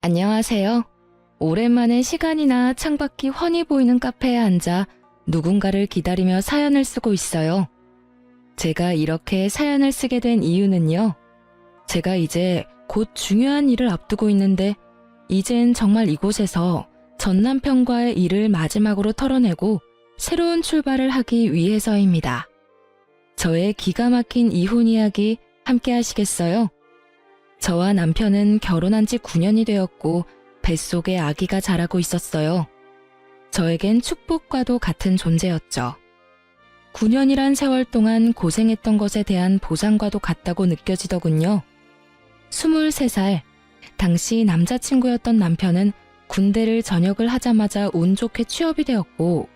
안녕하세요. 오랜만에 시간이나 창밖이 훤히 보이는 카페에 앉아 누군가를 기다리며 사연을 쓰고 있어요. 제가 이렇게 사연을 쓰게 된 이유는요. 제가 이제 곧 중요한 일을 앞두고 있는데 이젠 정말 이곳에서 전 남편과의 일을 마지막으로 털어내고 새로운 출발을 하기 위해서입니다. 저의 기가 막힌 이혼 이야기 함께 하시겠어요? 저와 남편은 결혼한 지 9년이 되었고 뱃속에 아기가 자라고 있었어요. 저에겐 축복과도 같은 존재였죠. 9년이란 세월 동안 고생했던 것에 대한 보상과도 같다고 느껴지더군요. 23살, 당시 남자친구였던 남편은 군대를 전역을 하자마자 운 좋게 취업이 되었고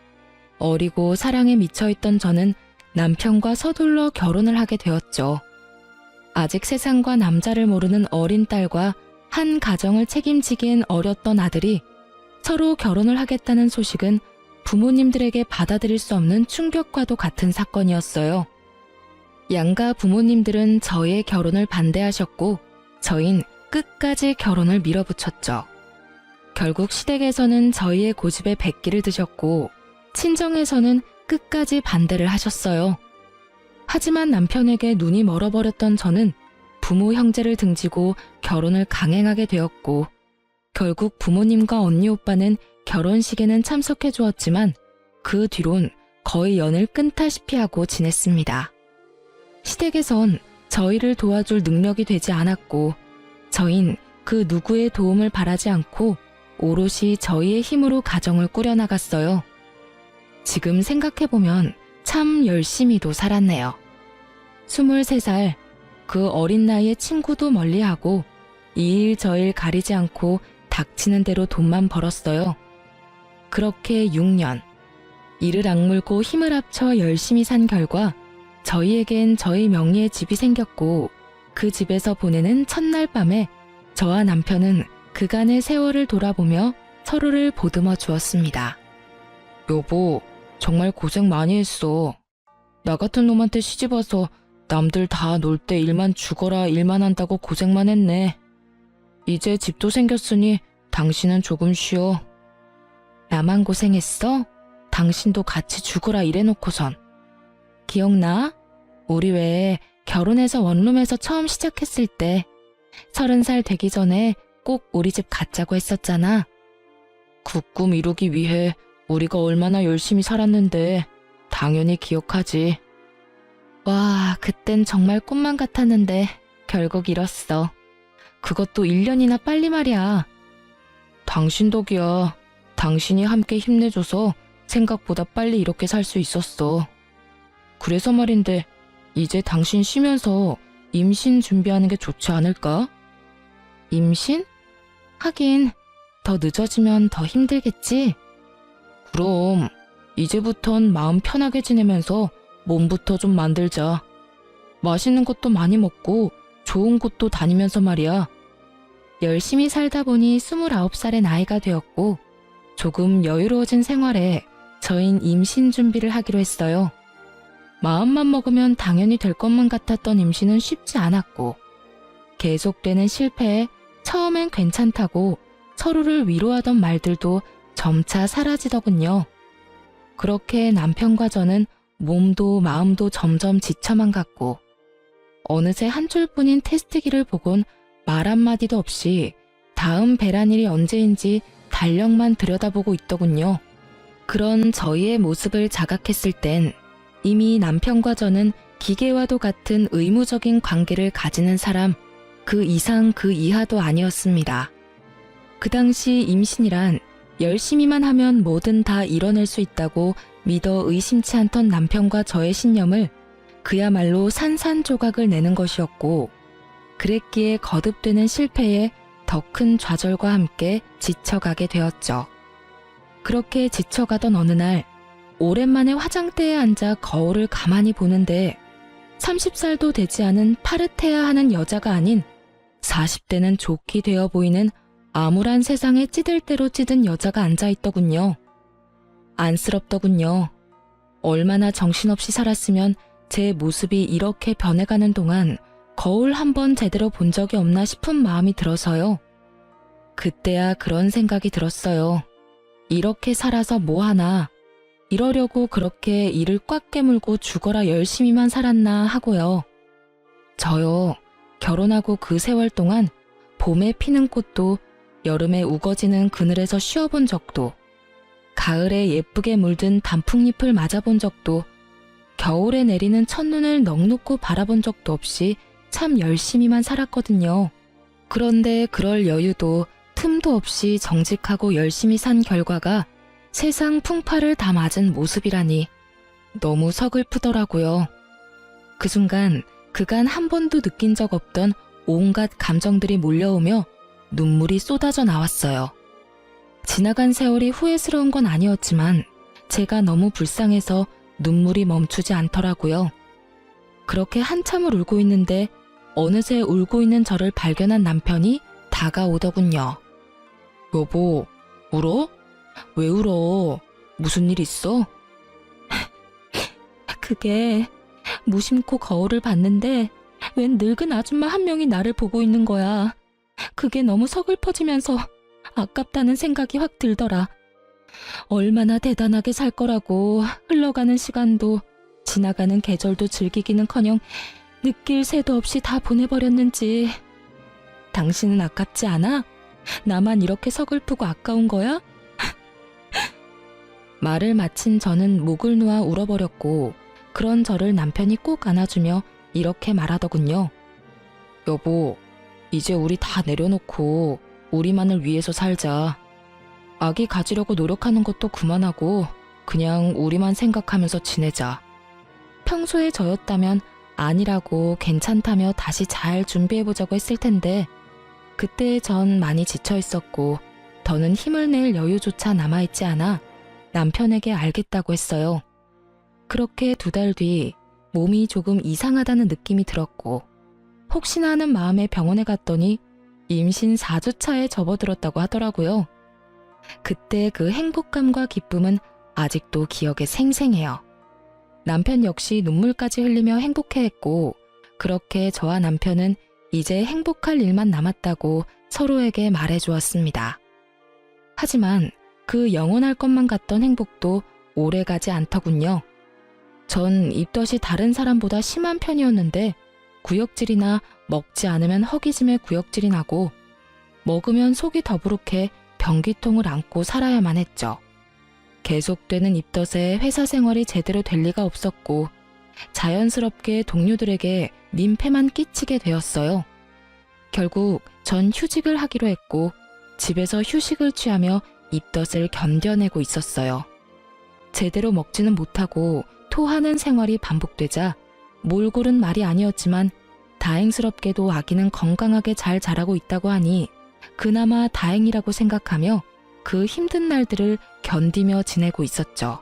어리고 사랑에 미쳐있던 저는 남편과 서둘러 결혼을 하게 되었죠. 아직 세상과 남자를 모르는 어린 딸과 한 가정을 책임지기엔 어렸던 아들이 서로 결혼을 하겠다는 소식은 부모님들에게 받아들일 수 없는 충격과도 같은 사건이었어요. 양가 부모님들은 저의 결혼을 반대하셨고 저흰 끝까지 결혼을 밀어붙였죠. 결국 시댁에서는 저희의 고집에 백기를 드셨고 친정에서는 끝까지 반대를 하셨어요. 하지만 남편에게 눈이 멀어버렸던 저는 부모 형제를 등지고 결혼을 강행하게 되었고 결국 부모님과 언니 오빠는 결혼식에는 참석해 주었지만 그 뒤론 거의 연을 끊다시피 하고 지냈습니다. 시댁에선 저희를 도와줄 능력이 되지 않았고 저흰 그 누구의 도움을 바라지 않고 오롯이 저희의 힘으로 가정을 꾸려나갔어요. 지금 생각해보면 참 열심히도 살았네요. 23살, 그 어린 나이에 친구도 멀리하고 이 일 저 일 가리지 않고 닥치는 대로 돈만 벌었어요. 그렇게 6년, 이를 악물고 힘을 합쳐 열심히 산 결과 저희에겐 저희 명의의 집이 생겼고 그 집에서 보내는 첫날 밤에 저와 남편은 그간의 세월을 돌아보며 서로를 보듬어 주었습니다. 여보, 정말 고생 많이 했어. 나 같은 놈한테 시집와서 남들 다 놀 때 일만 죽어라 일만 한다고 고생만 했네. 이제 집도 생겼으니 당신은 조금 쉬어. 나만 고생했어? 당신도 같이 죽어라 이래놓고선. 기억나? 우리 왜 결혼해서 원룸에서 처음 시작했을 때 30살 되기 전에 꼭 우리 집 갖자고 했었잖아. 그 꿈 이루기 위해 우리가 얼마나 열심히 살았는데 당연히 기억하지. 와, 그땐 정말 꿈만 같았는데 결국 이뤘어. 그것도 1년이나 빨리 말이야. 당신 덕이야. 당신이 함께 힘내줘서 생각보다 빨리 이렇게 살 수 있었어. 그래서 말인데 이제 당신 쉬면서 임신 준비하는 게 좋지 않을까? 임신? 하긴 더 늦어지면 더 힘들겠지? 그럼 이제부턴 마음 편하게 지내면서 몸부터 좀 만들자. 맛있는 것도 많이 먹고 좋은 곳도 다니면서 말이야. 열심히 살다 보니 29살의 나이가 되었고 조금 여유로워진 생활에 저흰 임신 준비를 하기로 했어요. 마음만 먹으면 당연히 될 것만 같았던 임신은 쉽지 않았고 계속되는 실패에 처음엔 괜찮다고 서로를 위로하던 말들도 점차 사라지더군요. 그렇게 남편과 저는 몸도 마음도 점점 지쳐만 갔고 어느새 한 줄뿐인 테스트기를 보곤 말 한마디도 없이 다음 배란일이 언제인지 달력만 들여다보고 있더군요. 그런 저희의 모습을 자각했을 땐 이미 남편과 저는 기계와도 같은 의무적인 관계를 가지는 사람, 그 이상 그 이하도 아니었습니다. 그 당시 임신이란 열심히만 하면 뭐든 다 이뤄낼 수 있다고 믿어 의심치 않던 남편과 저의 신념을 그야말로 산산조각을 내는 것이었고 그랬기에 거듭되는 실패에 더 큰 좌절과 함께 지쳐가게 되었죠. 그렇게 지쳐가던 어느 날 오랜만에 화장대에 앉아 거울을 가만히 보는데 30살도 되지 않은 파릇해야 하는 여자가 아닌 40대는 좋게 되어 보이는 암울한 세상에 찌들 대로 찌든 여자가 앉아있더군요. 안쓰럽더군요. 얼마나 정신없이 살았으면 제 모습이 이렇게 변해가는 동안 거울 한 번 제대로 본 적이 없나 싶은 마음이 들어서요. 그때야 그런 생각이 들었어요. 이렇게 살아서 뭐 하나, 이러려고 그렇게 이를 꽉 깨물고 죽어라 열심히만 살았나 하고요. 저요, 결혼하고 그 세월 동안 봄에 피는 꽃도 여름에 우거지는 그늘에서 쉬어본 적도, 가을에 예쁘게 물든 단풍잎을 맞아본 적도, 겨울에 내리는 첫눈을 넋놓고 바라본 적도 없이 참 열심히만 살았거든요. 그런데 그럴 여유도 틈도 없이 정직하고 열심히 산 결과가 세상 풍파를 다 맞은 모습이라니 너무 서글프더라고요. 그 순간 그간 한 번도 느낀 적 없던 온갖 감정들이 몰려오며 눈물이 쏟아져 나왔어요. 지나간 세월이 후회스러운 건 아니었지만 제가 너무 불쌍해서 눈물이 멈추지 않더라고요. 그렇게 한참을 울고 있는데 어느새 울고 있는 저를 발견한 남편이 다가오더군요. 여보, 울어? 왜 울어? 무슨 일 있어? 그게 무심코 거울을 봤는데 웬 늙은 아줌마 한 명이 나를 보고 있는 거야. 그게 너무 서글퍼지면서 아깝다는 생각이 확 들더라. 얼마나 대단하게 살 거라고 흘러가는 시간도 지나가는 계절도 즐기기는커녕 느낄 새도 없이 다 보내버렸는지. 당신은 아깝지 않아? 나만 이렇게 서글프고 아까운 거야? 말을 마친 저는 목을 놓아 울어버렸고 그런 저를 남편이 꼭 안아주며 이렇게 말하더군요. 여보, 이제 우리 다 내려놓고 우리만을 위해서 살자. 아기 가지려고 노력하는 것도 그만하고 그냥 우리만 생각하면서 지내자. 평소에 저였다면 아니라고 괜찮다며 다시 잘 준비해보자고 했을 텐데 그때 전 많이 지쳐 있었고 더는 힘을 낼 여유조차 남아있지 않아 남편에게 알겠다고 했어요. 그렇게 2달 뒤 몸이 조금 이상하다는 느낌이 들었고 혹시나 하는 마음에 병원에 갔더니 임신 4주차에 접어들었다고 하더라고요. 그때 그 행복감과 기쁨은 아직도 기억에 생생해요. 남편 역시 눈물까지 흘리며 행복해했고 그렇게 저와 남편은 이제 행복할 일만 남았다고 서로에게 말해주었습니다. 하지만 그 영원할 것만 같던 행복도 오래가지 않더군요. 전 입덧이 다른 사람보다 심한 편이었는데 구역질이나 먹지 않으면 허기짐에 구역질이 나고 먹으면 속이 더부룩해 변기통을 안고 살아야만 했죠. 계속되는 입덧에 회사 생활이 제대로 될 리가 없었고 자연스럽게 동료들에게 민폐만 끼치게 되었어요. 결국 전 휴직을 하기로 했고 집에서 휴식을 취하며 입덧을 견뎌내고 있었어요. 제대로 먹지는 못하고 토하는 생활이 반복되자 몰골은 말이 아니었지만 다행스럽게도 아기는 건강하게 잘 자라고 있다고 하니 그나마 다행이라고 생각하며 그 힘든 날들을 견디며 지내고 있었죠.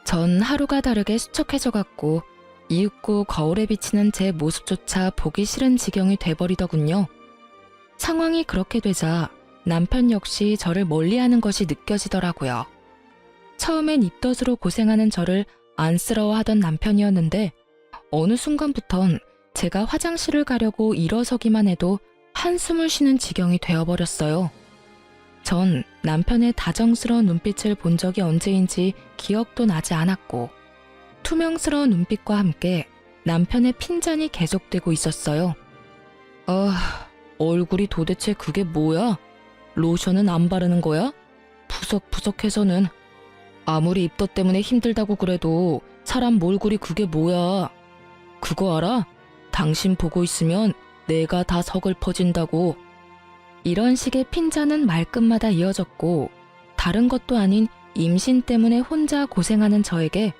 전 하루가 다르게 수척해져갔고 이윽고 거울에 비치는 제 모습조차 보기 싫은 지경이 돼버리더군요. 상황이 그렇게 되자 남편 역시 저를 멀리하는 것이 느껴지더라고요. 처음엔 입덧으로 고생하는 저를 안쓰러워하던 남편이었는데 어느 순간부턴 제가 화장실을 가려고 일어서기만 해도 한숨을 쉬는 지경이 되어버렸어요. 전 남편의 다정스러운 눈빛을 본 적이 언제인지 기억도 나지 않았고 투명스러운 눈빛과 함께 남편의 핀잔이 계속되고 있었어요. 얼굴이 도대체 그게 뭐야? 로션은 안 바르는 거야? 푸석푸석해서는. 아무리 입덧 때문에 힘들다고 그래도 사람 몰골이 그게 뭐야? 그거 알아? 당신 보고 있으면 내가 다 서글퍼진다고. 이런 식의 핀잔은 말끝마다 이어졌고 다른 것도 아닌 임신 때문에 혼자 고생하는 저에게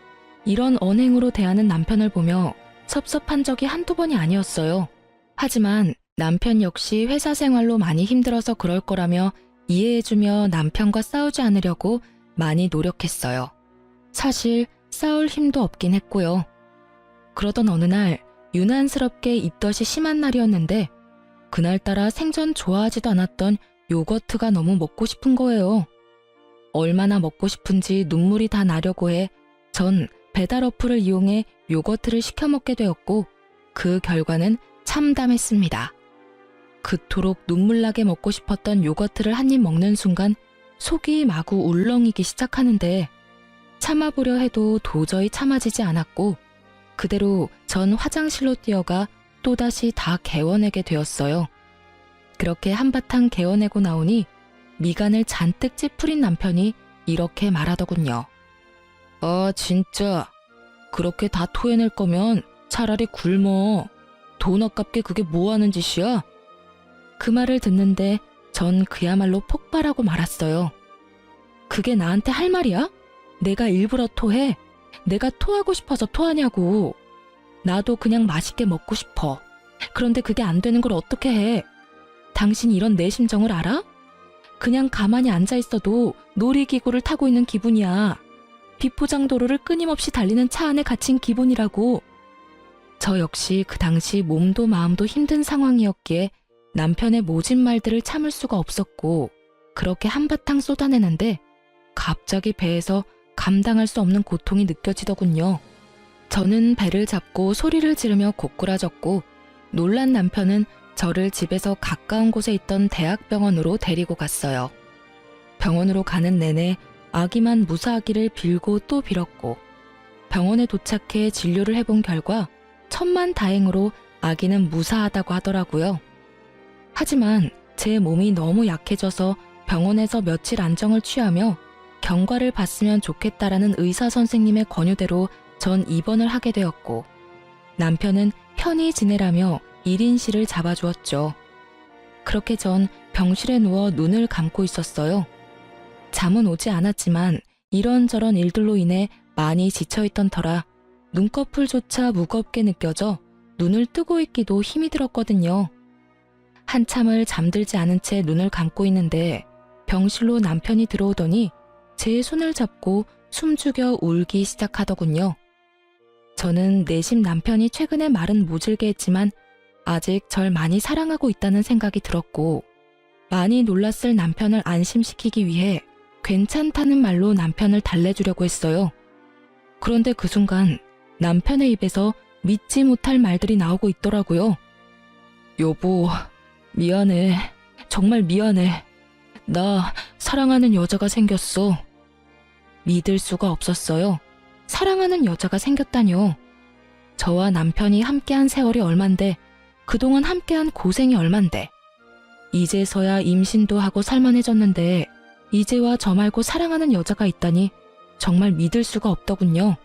이런 언행으로 대하는 남편을 보며 섭섭한 적이 한두 번이 아니었어요. 하지만 남편 역시 회사 생활로 많이 힘들어서 그럴 거라며 이해해주며 남편과 싸우지 않으려고 많이 노력했어요. 사실 싸울 힘도 없긴 했고요. 그러던 어느 날 유난스럽게 입덧이 심한 날이었는데 그날따라 생전 좋아하지도 않았던 요거트가 너무 먹고 싶은 거예요. 얼마나 먹고 싶은지 눈물이 다 나려고 해 전 배달 어플을 이용해 요거트를 시켜 먹게 되었고 그 결과는 참담했습니다. 그토록 눈물나게 먹고 싶었던 요거트를 한 입 먹는 순간 속이 마구 울렁이기 시작하는데 참아보려 해도 도저히 참아지지 않았고 그대로 전 화장실로 뛰어가 또다시 다 개워내게 되었어요. 그렇게 한바탕 개워내고 나오니 미간을 잔뜩 찌푸린 남편이 이렇게 말하더군요. 아, 진짜 그렇게 다 토해낼 거면 차라리 굶어. 돈 아깝게 그게 뭐 하는 짓이야? 그 말을 듣는데 전 그야말로 폭발하고 말았어요. 그게 나한테 할 말이야? 내가 일부러 토해? 내가 토하고 싶어서 토하냐고. 나도 그냥 맛있게 먹고 싶어. 그런데 그게 안 되는 걸 어떻게 해? 당신이 이런 내 심정을 알아? 그냥 가만히 앉아 있어도 놀이기구를 타고 있는 기분이야. 비포장 도로를 끊임없이 달리는 차 안에 갇힌 기분이라고. 저 역시 그 당시 몸도 마음도 힘든 상황이었기에 남편의 모진 말들을 참을 수가 없었고 그렇게 한바탕 쏟아내는데 갑자기 배에서 감당할 수 없는 고통이 느껴지더군요. 저는 배를 잡고 소리를 지르며 고꾸라졌고 놀란 남편은 저를 집에서 가까운 곳에 있던 대학병원으로 데리고 갔어요. 병원으로 가는 내내 아기만 무사하기를 빌고 또 빌었고 병원에 도착해 진료를 해본 결과 천만다행으로 아기는 무사하다고 하더라고요. 하지만 제 몸이 너무 약해져서 병원에서 며칠 안정을 취하며 경과를 봤으면 좋겠다라는 의사 선생님의 권유대로 전 입원을 하게 되었고 남편은 편히 지내라며 1인실을 잡아주었죠. 그렇게 전 병실에 누워 눈을 감고 있었어요. 잠은 오지 않았지만 이런저런 일들로 인해 많이 지쳐있던 터라 눈꺼풀조차 무겁게 느껴져 눈을 뜨고 있기도 힘이 들었거든요. 한참을 잠들지 않은 채 눈을 감고 있는데 병실로 남편이 들어오더니 제 손을 잡고 숨죽여 울기 시작하더군요. 저는 내심 남편이 최근에 말은 모질게 했지만 아직 절 많이 사랑하고 있다는 생각이 들었고 많이 놀랐을 남편을 안심시키기 위해 괜찮다는 말로 남편을 달래주려고 했어요. 그런데 그 순간 남편의 입에서 믿지 못할 말들이 나오고 있더라고요. 여보, 미안해. 정말 미안해. 나 사랑하는 여자가 생겼어. 믿을 수가 없었어요. 사랑하는 여자가 생겼다뇨. 저와 남편이 함께한 세월이 얼만데 그동안 함께한 고생이 얼만데 이제서야 임신도 하고 살만해졌는데 이제와 저 말고 사랑하는 여자가 있다니 정말 믿을 수가 없더군요.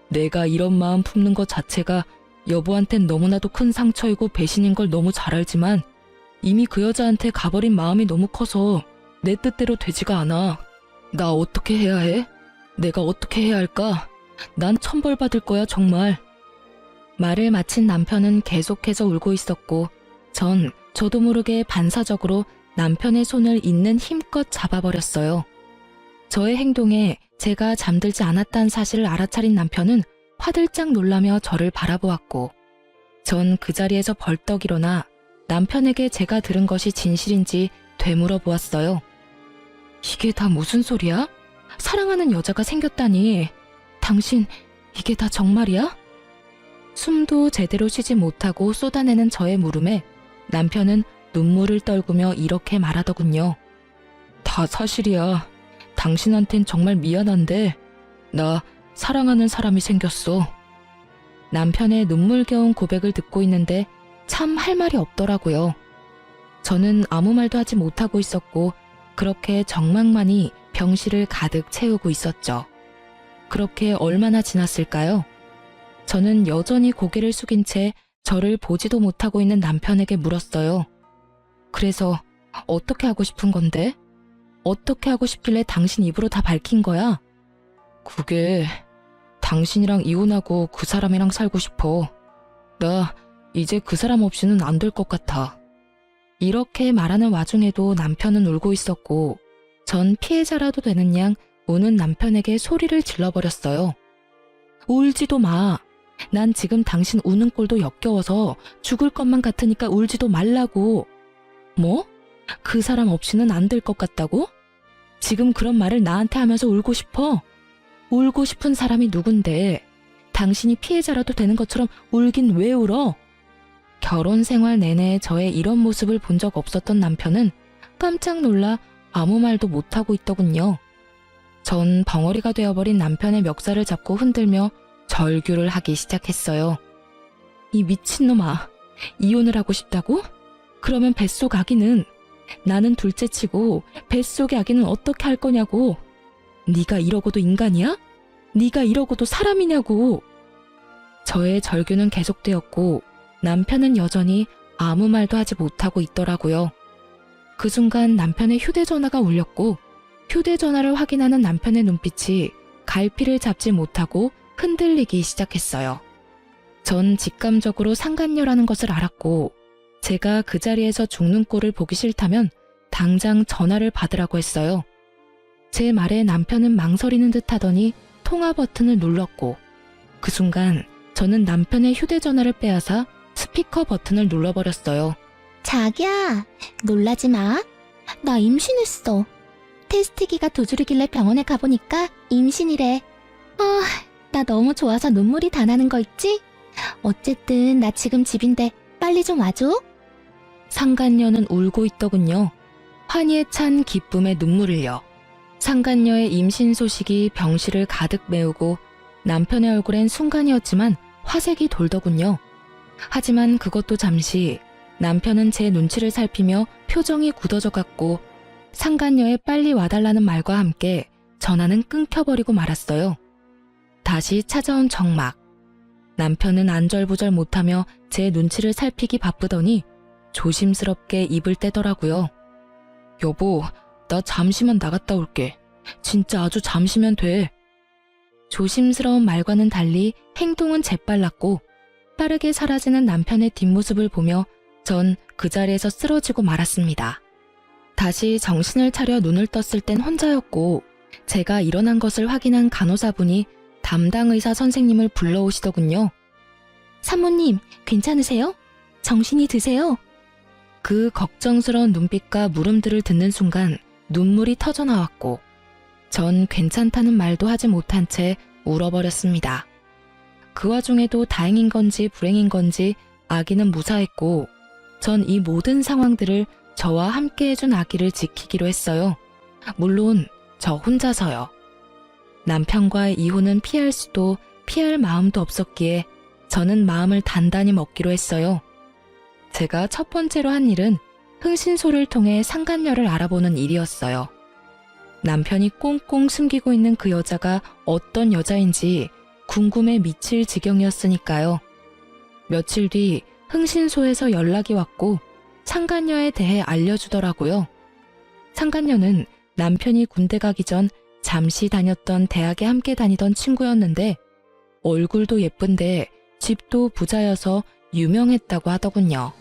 내가 이런 마음 품는 것 자체가 여보한텐 너무나도 큰 상처이고 배신인 걸 너무 잘 알지만 이미 그 여자한테 가버린 마음이 너무 커서 내 뜻대로 되지가 않아. 나 어떻게 해야 해? 내가 어떻게 해야 할까? 난 천벌받을 거야 정말. 말을 마친 남편은 계속해서 울고 있었고 전 저도 모르게 반사적으로 남편의 손을 있는 힘껏 잡아버렸어요. 저의 행동에 제가 잠들지 않았다는 사실을 알아차린 남편은 화들짝 놀라며 저를 바라보았고 전 그 자리에서 벌떡 일어나 남편에게 제가 들은 것이 진실인지 되물어 보았어요. 이게 다 무슨 소리야? 사랑하는 여자가 생겼다니. 당신 이게 다 정말이야? 숨도 제대로 쉬지 못하고 쏟아내는 저의 물음에 남편은 눈물을 떨구며 이렇게 말하더군요. 다 사실이야. 당신한텐 정말 미안한데 나 사랑하는 사람이 생겼어. 남편의 눈물겨운 고백을 듣고 있는데 참 할 말이 없더라고요. 저는 아무 말도 하지 못하고 있었고 그렇게 정막만이 병실을 가득 채우고 있었죠. 그렇게 얼마나 지났을까요? 저는 여전히 고개를 숙인 채 저를 보지도 못하고 있는 남편에게 물었어요. 그래서 어떻게 하고 싶은 건데? 어떻게 하고 싶길래 당신 입으로 다 밝힌 거야? 그게 당신이랑 이혼하고 그 사람이랑 살고 싶어. 나 이제 그 사람 없이는 안 될 것 같아. 이렇게 말하는 와중에도 남편은 울고 있었고 전 피해자라도 되는 양 우는 남편에게 소리를 질러버렸어요. 울지도 마. 난 지금 당신 우는 꼴도 역겨워서 죽을 것만 같으니까 울지도 말라고. 뭐? 그 사람 없이는 안 될 것 같다고? 지금 그런 말을 나한테 하면서 울고 싶어? 울고 싶은 사람이 누군데? 당신이 피해자라도 되는 것처럼 울긴 왜 울어? 결혼 생활 내내 저의 이런 모습을 본 적 없었던 남편은 깜짝 놀라 아무 말도 못하고 있더군요. 전 벙어리가 되어버린 남편의 멱살을 잡고 흔들며 절규를 하기 시작했어요. 이 미친놈아, 이혼을 하고 싶다고? 그러면 뱃속 아기는? 나는 둘째치고 뱃속의 아기는 어떻게 할 거냐고. 네가 이러고도 인간이야? 네가 이러고도 사람이냐고. 저의 절규는 계속되었고 남편은 여전히 아무 말도 하지 못하고 있더라고요. 그 순간 남편의 휴대전화가 울렸고 휴대전화를 확인하는 남편의 눈빛이 갈피를 잡지 못하고 흔들리기 시작했어요. 전 직감적으로 상간녀라는 것을 알았고 제가 그 자리에서 죽는 꼴을 보기 싫다면 당장 전화를 받으라고 했어요. 제 말에 남편은 망설이는 듯 하더니 통화 버튼을 눌렀고 그 순간 저는 남편의 휴대전화를 빼앗아 스피커 버튼을 눌러버렸어요. 자기야, 놀라지 마. 나 임신했어. 테스트기가 두 줄이길래 병원에 가보니까 임신이래. 나 너무 좋아서 눈물이 다 나는 거 있지? 어쨌든 나 지금 집인데 빨리 좀 와줘. 상간녀는 울고 있더군요. 환희에 찬 기쁨의 눈물을요. 상간녀의 임신 소식이 병실을 가득 메우고 남편의 얼굴엔 순간이었지만 화색이 돌더군요. 하지만 그것도 잠시. 남편은 제 눈치를 살피며 표정이 굳어져 갔고 상간녀의 빨리 와달라는 말과 함께 전화는 끊겨버리고 말았어요. 다시 찾아온 정막. 남편은 안절부절 못하며 제 눈치를 살피기 바쁘더니 조심스럽게 입을 떼더라고요. 여보, 나 잠시만 나갔다 올게. 진짜 아주 잠시면 돼. 조심스러운 말과는 달리 행동은 재빨랐고 빠르게 사라지는 남편의 뒷모습을 보며 전 그 자리에서 쓰러지고 말았습니다. 다시 정신을 차려 눈을 떴을 땐 혼자였고 제가 일어난 것을 확인한 간호사분이 담당 의사 선생님을 불러오시더군요. 산모님, 괜찮으세요? 정신이 드세요? 그 걱정스러운 눈빛과 물음들을 듣는 순간 눈물이 터져나왔고 전 괜찮다는 말도 하지 못한 채 울어버렸습니다. 그 와중에도 다행인 건지 불행인 건지 아기는 무사했고 전 이 모든 상황들을 저와 함께 해준 아기를 지키기로 했어요. 물론 저 혼자서요. 남편과의 이혼은 피할 수도 피할 마음도 없었기에 저는 마음을 단단히 먹기로 했어요. 제가 첫 번째로 한 일은 흥신소를 통해 상간녀를 알아보는 일이었어요. 남편이 꽁꽁 숨기고 있는 그 여자가 어떤 여자인지 궁금해 미칠 지경이었으니까요. 며칠 뒤 흥신소에서 연락이 왔고 상간녀에 대해 알려주더라고요. 상간녀는 남편이 군대 가기 전 잠시 다녔던 대학에 함께 다니던 친구였는데 얼굴도 예쁜데 집도 부자여서 유명했다고 하더군요.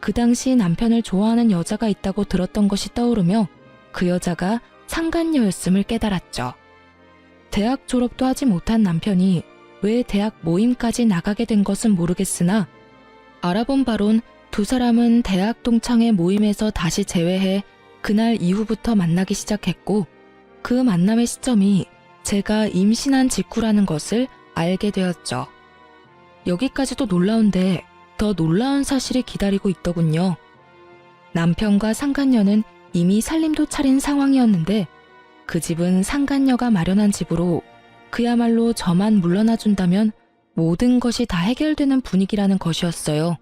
그 당시 남편을 좋아하는 여자가 있다고 들었던 것이 떠오르며 그 여자가 상간녀였음을 깨달았죠. 대학 졸업도 하지 못한 남편이 왜 대학 모임까지 나가게 된 것은 모르겠으나 알아본 바론 두 사람은 대학 동창회 모임에서 다시 재회해 그날 이후부터 만나기 시작했고 그 만남의 시점이 제가 임신한 직후라는 것을 알게 되었죠. 여기까지도 놀라운데 더 놀라운 사실이 기다리고 있더군요. 남편과 상간녀는 이미 살림도 차린 상황이었는데 그 집은 상간녀가 마련한 집으로 그야말로 저만 물러나준다면 모든 것이 다 해결되는 분위기라는 것이었어요.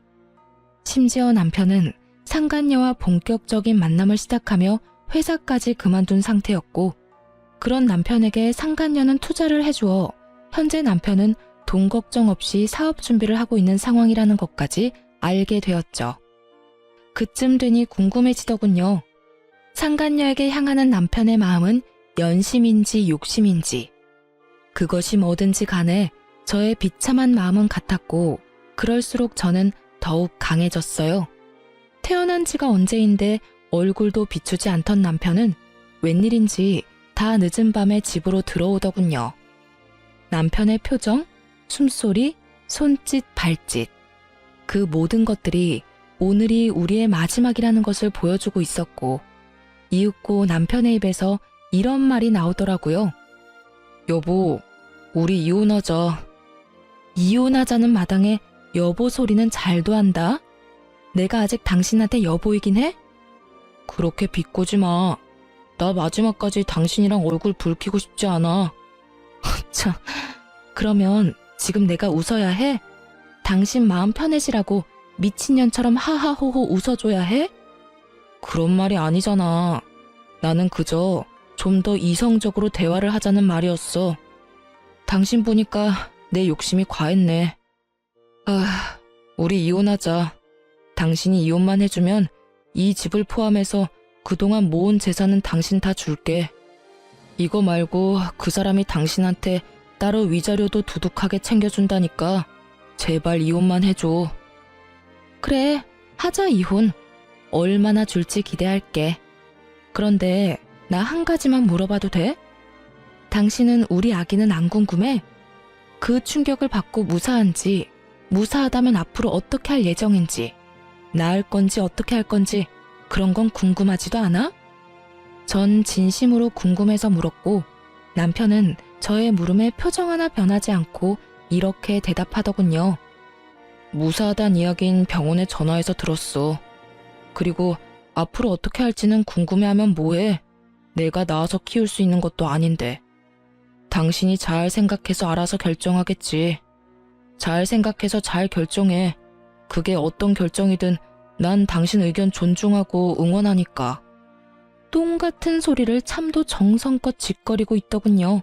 심지어 남편은 상간녀와 본격적인 만남을 시작하며 회사까지 그만둔 상태였고 그런 남편에게 상간녀는 투자를 해주어 현재 남편은 돈 걱정 없이 사업 준비를 하고 있는 상황이라는 것까지 알게 되었죠. 그쯤 되니 궁금해지더군요. 상간녀에게 향하는 남편의 마음은 연심인지 욕심인지. 그것이 뭐든지 간에 저의 비참한 마음은 같았고 그럴수록 저는 더욱 강해졌어요. 태어난 지가 언제인데 얼굴도 비추지 않던 남편은 웬일인지 다 늦은 밤에 집으로 들어오더군요. 남편의 표정, 숨소리, 손짓, 발짓. 그 모든 것들이 오늘이 우리의 마지막이라는 것을 보여주고 있었고 이윽고 남편의 입에서 이런 말이 나오더라고요. 여보, 우리 이혼하자. 이혼하자는 마당에 여보 소리는 잘도 한다. 내가 아직 당신한테 여보이긴 해? 그렇게 비꼬지 마. 나 마지막까지 당신이랑 얼굴 붉히고 싶지 않아. 참, 그러면 지금 내가 웃어야 해? 당신 마음 편해지라고 미친년처럼 하하호호 웃어줘야 해? 그런 말이 아니잖아. 나는 그저 좀 더 이성적으로 대화를 하자는 말이었어. 당신 보니까 내 욕심이 과했네. 아, 우리 이혼하자. 당신이 이혼만 해주면 이 집을 포함해서 그동안 모은 재산은 당신 다 줄게. 이거 말고 그 사람이 당신한테 따로 위자료도 두둑하게 챙겨준다니까 제발 이혼만 해줘. 그래, 하자 이혼. 얼마나 줄지 기대할게. 그런데 나 한 가지만 물어봐도 돼? 당신은 우리 아기는 안 궁금해? 그 충격을 받고 무사한지, 무사하다면 앞으로 어떻게 할 예정인지, 낳을 건지 어떻게 할 건지 그런 건 궁금하지도 않아? 전 진심으로 궁금해서 물었고 남편은 저의 물음에 표정 하나 변하지 않고 이렇게 대답하더군요. 무사하단 이야긴 병원에 전화해서 들었어. 그리고 앞으로 어떻게 할지는 궁금해하면 뭐해? 내가 낳아서 키울 수 있는 것도 아닌데. 당신이 잘 생각해서 알아서 결정하겠지. 잘 생각해서 잘 결정해. 그게 어떤 결정이든 난 당신 의견 존중하고 응원하니까. 똥 같은 소리를 참도 정성껏 짓거리고 있더군요.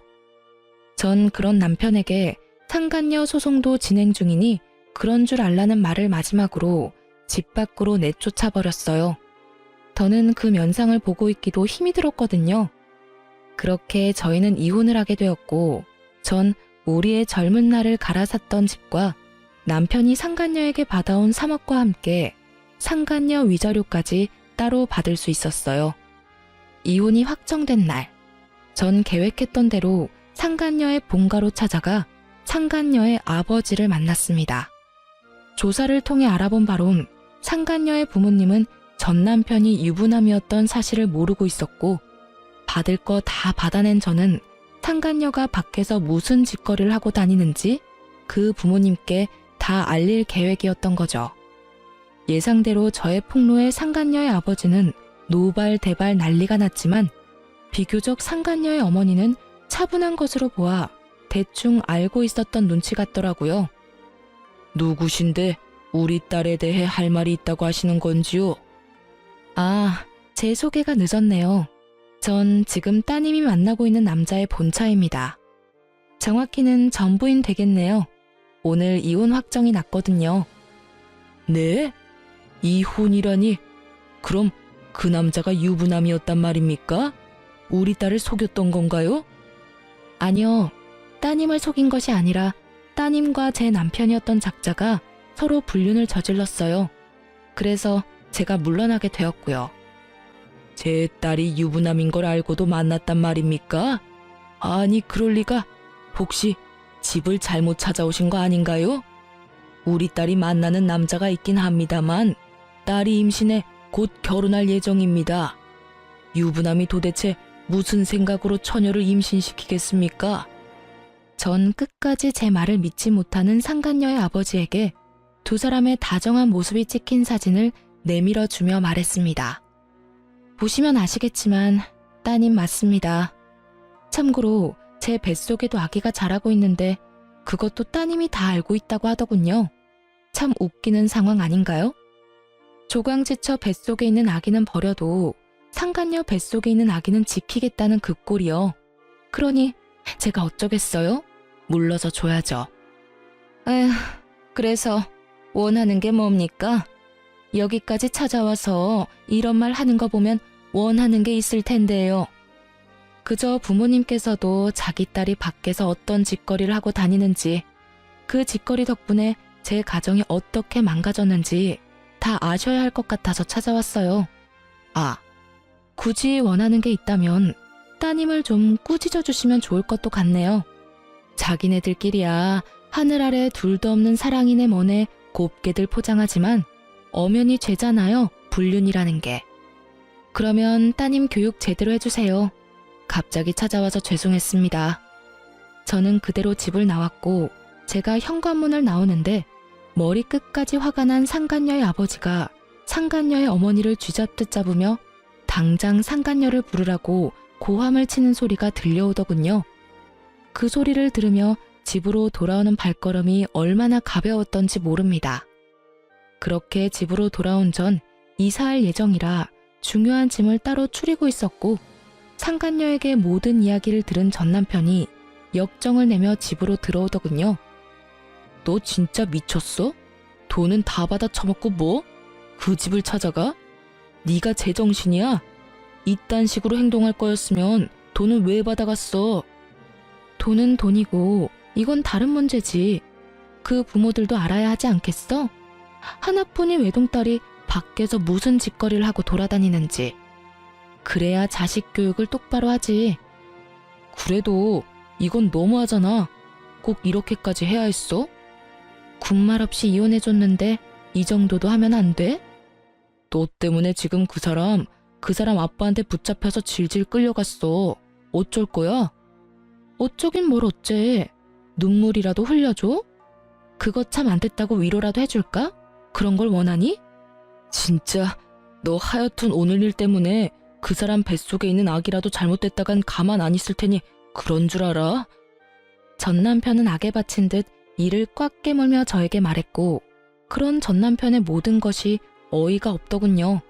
전 그런 남편에게 상간녀 소송도 진행 중이니 그런 줄 알라는 말을 마지막으로 집 밖으로 내쫓아 버렸어요. 더는 그 면상을 보고 있기도 힘이 들었거든요. 그렇게 저희는 이혼을 하게 되었고 전 우리의 젊은 날을 갈아샀던 집과 남편이 상간녀에게 받아온 3억과 함께 상간녀 위자료까지 따로 받을 수 있었어요. 이혼이 확정된 날, 전 계획했던 대로 상간녀의 본가로 찾아가 상간녀의 아버지를 만났습니다. 조사를 통해 알아본 바론 상간녀의 부모님은 전 남편이 유부남이었던 사실을 모르고 있었고 받을 거 다 받아낸 저는 상간녀가 밖에서 무슨 짓거리를 하고 다니는지 그 부모님께 다 알릴 계획이었던 거죠. 예상대로 저의 폭로에 상간녀의 아버지는 노발대발 난리가 났지만 비교적 상간녀의 어머니는 차분한 것으로 보아 대충 알고 있었던 눈치 같더라고요. 누구신데 우리 딸에 대해 할 말이 있다고 하시는 건지요? 아, 제 소개가 늦었네요. 전 지금 따님이 만나고 있는 남자의 본처입니다. 정확히는 전부인 되겠네요. 오늘 이혼 확정이 났거든요. 네? 이혼이라니? 그럼 그 남자가 유부남이었단 말입니까? 우리 딸을 속였던 건가요? 아니요. 따님을 속인 것이 아니라 따님과 제 남편이었던 작자가 서로 불륜을 저질렀어요. 그래서 제가 물러나게 되었고요. 제 딸이 유부남인 걸 알고도 만났단 말입니까? 아니, 그럴 리가. 혹시 집을 잘못 찾아오신 거 아닌가요? 우리 딸이 만나는 남자가 있긴 합니다만 딸이 임신해 곧 결혼할 예정입니다. 유부남이 도대체 무슨 생각으로 처녀를 임신시키겠습니까? 전 끝까지 제 말을 믿지 못하는 상간녀의 아버지에게 두 사람의 다정한 모습이 찍힌 사진을 내밀어주며 말했습니다. 보시면 아시겠지만 따님 맞습니다. 참고로 제 뱃속에도 아기가 자라고 있는데 그것도 따님이 다 알고 있다고 하더군요. 참 웃기는 상황 아닌가요? 조광지처 뱃속에 있는 아기는 버려도 상간녀 뱃속에 있는 아기는 지키겠다는 그 꼴이요. 그러니 제가 어쩌겠어요? 물러서 줘야죠. 에휴, 그래서 원하는 게 뭡니까? 여기까지 찾아와서 이런 말 하는 거 보면 원하는 게 있을 텐데요. 그저 부모님께서도 자기 딸이 밖에서 어떤 짓거리를 하고 다니는지, 그 짓거리 덕분에 제 가정이 어떻게 망가졌는지 다 아셔야 할 것 같아서 찾아왔어요. 아, 굳이 원하는 게 있다면 따님을 좀 꾸짖어 주시면 좋을 것도 같네요. 자기네들끼리야 하늘 아래 둘도 없는 사랑이네 뭐네 곱게들 포장하지만 엄연히 죄잖아요, 불륜이라는 게. 그러면 따님 교육 제대로 해주세요. 갑자기 찾아와서 죄송했습니다. 저는 그대로 집을 나왔고 제가 현관문을 나오는데 머리끝까지 화가 난 상간녀의 아버지가 상간녀의 어머니를 쥐잡듯 잡으며 당장 상간녀를 부르라고 고함을 치는 소리가 들려오더군요. 그 소리를 들으며 집으로 돌아오는 발걸음이 얼마나 가벼웠던지 모릅니다. 그렇게 집으로 돌아온 전 이사할 예정이라 중요한 짐을 따로 추리고 있었고 상간녀에게 모든 이야기를 들은 전 남편이 역정을 내며 집으로 들어오더군요. 너 진짜 미쳤어? 돈은 다 받아 처먹고 뭐? 그 집을 찾아가? 네가 제정신이야? 이딴 식으로 행동할 거였으면 돈은 왜 받아갔어? 돈은 돈이고 이건 다른 문제지. 그 부모들도 알아야 하지 않겠어? 하나뿐인 외동딸이 밖에서 무슨 짓거리를 하고 돌아다니는지. 그래야 자식 교육을 똑바로 하지. 그래도 이건 너무하잖아. 꼭 이렇게까지 해야 했어? 군말 없이 이혼해줬는데 이 정도도 하면 안 돼? 너 때문에 지금 그 사람 아빠한테 붙잡혀서 질질 끌려갔어. 어쩔 거야? 어쩌긴 뭘 어째. 눈물이라도 흘려줘? 그거 참 안 됐다고 위로라도 해줄까? 그런 걸 원하니? 진짜 너 하여튼 오늘 일 때문에 그 사람 뱃속에 있는 아기라도 잘못됐다간 가만 안 있을 테니 그런 줄 알아? 전 남편은 악에 바친 듯 이를 꽉 깨물며 저에게 말했고 그런 전 남편의 모든 것이 어이가 없더군요.